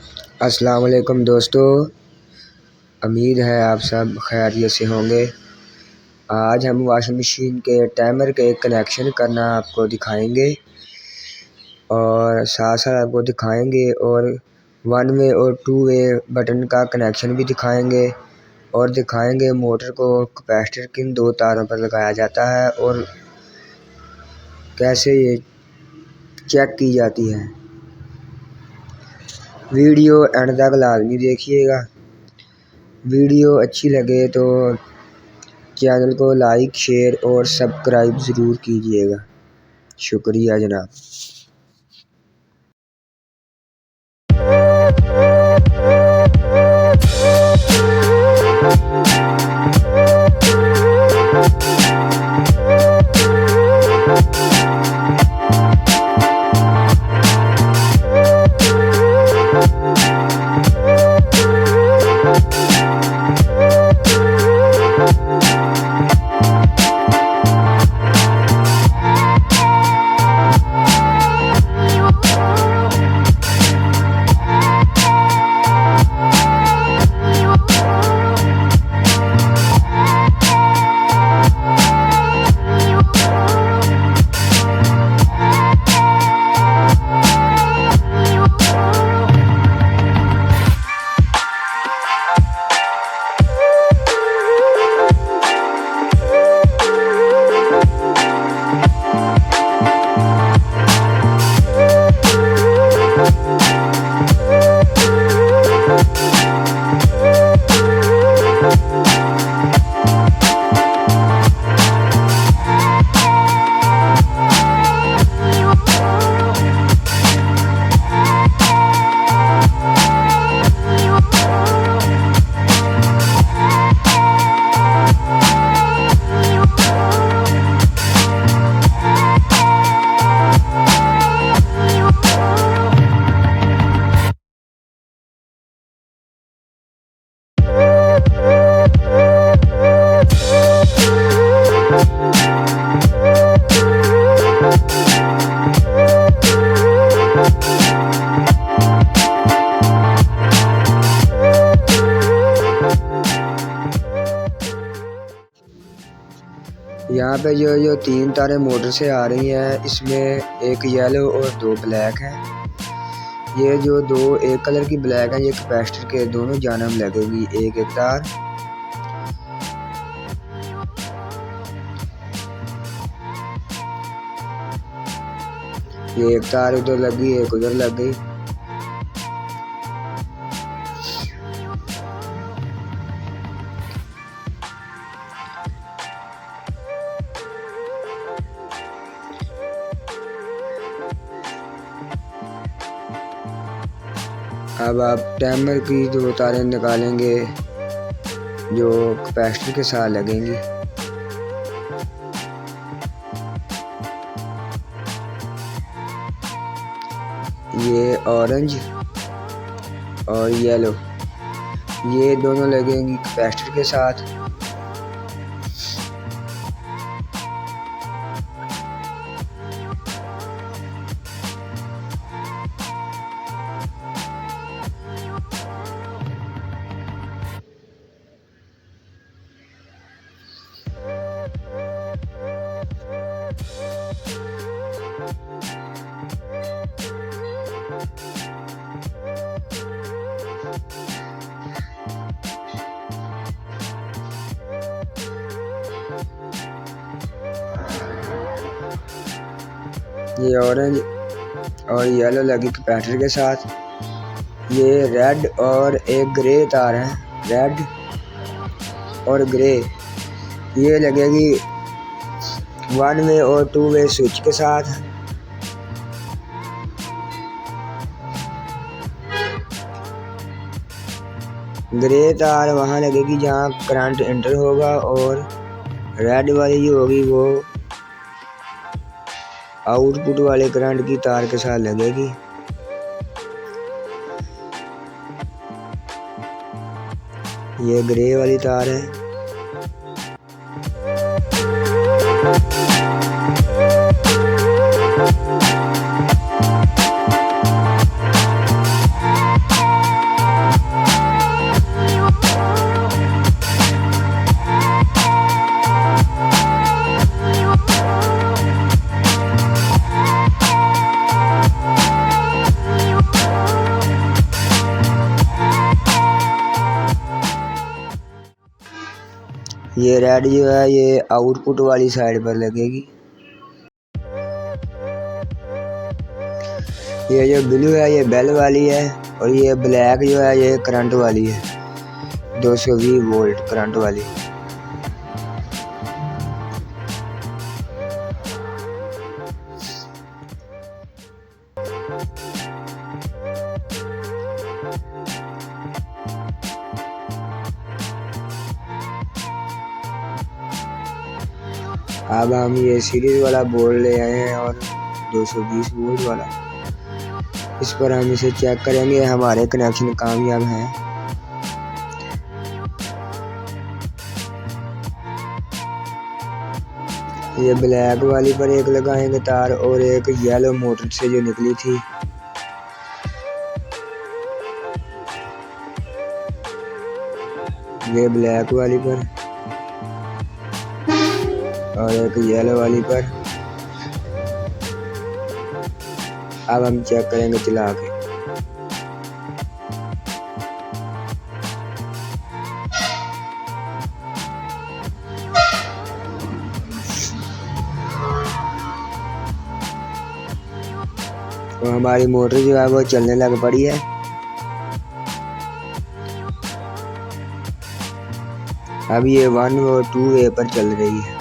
अस्सलाम वालेकुम दोस्तों, उम्मीद है आप सब खैरियत से होंगे। आज हम वॉशिंग मशीन के टाइमर के कनेक्शन करना आपको दिखाएंगे और साथ साथ आपको दिखाएंगे और 1 वे और 2 वे बटन का कनेक्शन भी दिखाएंगे और दिखाएंगे मोटर को कैपेसिटर किन 2 तारों पर लगाया जाता है और कैसे ये चेक की जाती है। वीडियो एंड तक लाजमी देखिएगा। वीडियो अच्छी लगे तो चैनल को लाइक, शेयर और सब्सक्राइब ज़रूर कीजिएगा। शुक्रिया जनाब। यहाँ पे जो 3 तारें मोटर से आ रही हैं, इसमें एक येलो और 2 ब्लैक है। ये जो 2 एक कलर की ब्लैक है, ये कैपेसिटर के दोनों जानब लगेगी एक एक तार। ये एक तार उधर लगी, एक उधर लग गई। अब आप टाइमर की 2 तारें निकालेंगे जो कैपेसिटर के साथ लगेंगी। ये ऑरेंज और येलो, ये दोनों लगेंगी कैपेसिटर के साथ। ये ऑरेंज और येलो लगी कैपेसिटर के साथ। ये रेड और एक ग्रे तार है, रेड और ग्रे, ये लगेगी 1 वे और 2 वे स्विच के साथ। ग्रे तार वहाँ लगेगी जहाँ करंट एंटर होगा और रेड वाली जो होगी वो आउटपुट वाले करंट की तार के साथ लगेगी। ये ग्रे वाली तार है। ये रेड जो है ये आउटपुट वाली साइड पर लगेगी। ये जो ब्लू है ये बेल वाली है और ये ब्लैक जो है ये करंट वाली है, 220 वोल्ट करंट वाली। अब हम ये सीरीज वाला बोर्ड ले आए हैं और 220 वोल्ट वाला, इस पर हम इसे चेक करेंगे, हमारे कनेक्शन कामयाब हैं। ये ब्लैक वाली पर एक लगाएंगे तार और एक येलो मोटर से जो निकली थी ये ब्लैक वाली पर और एक येलो वाली पर। अब हम चेक करेंगे चला के। तो हमारी मोटर जो है वो चलने लग पड़ी है। अब ये 1 और 2A पर चल रही है।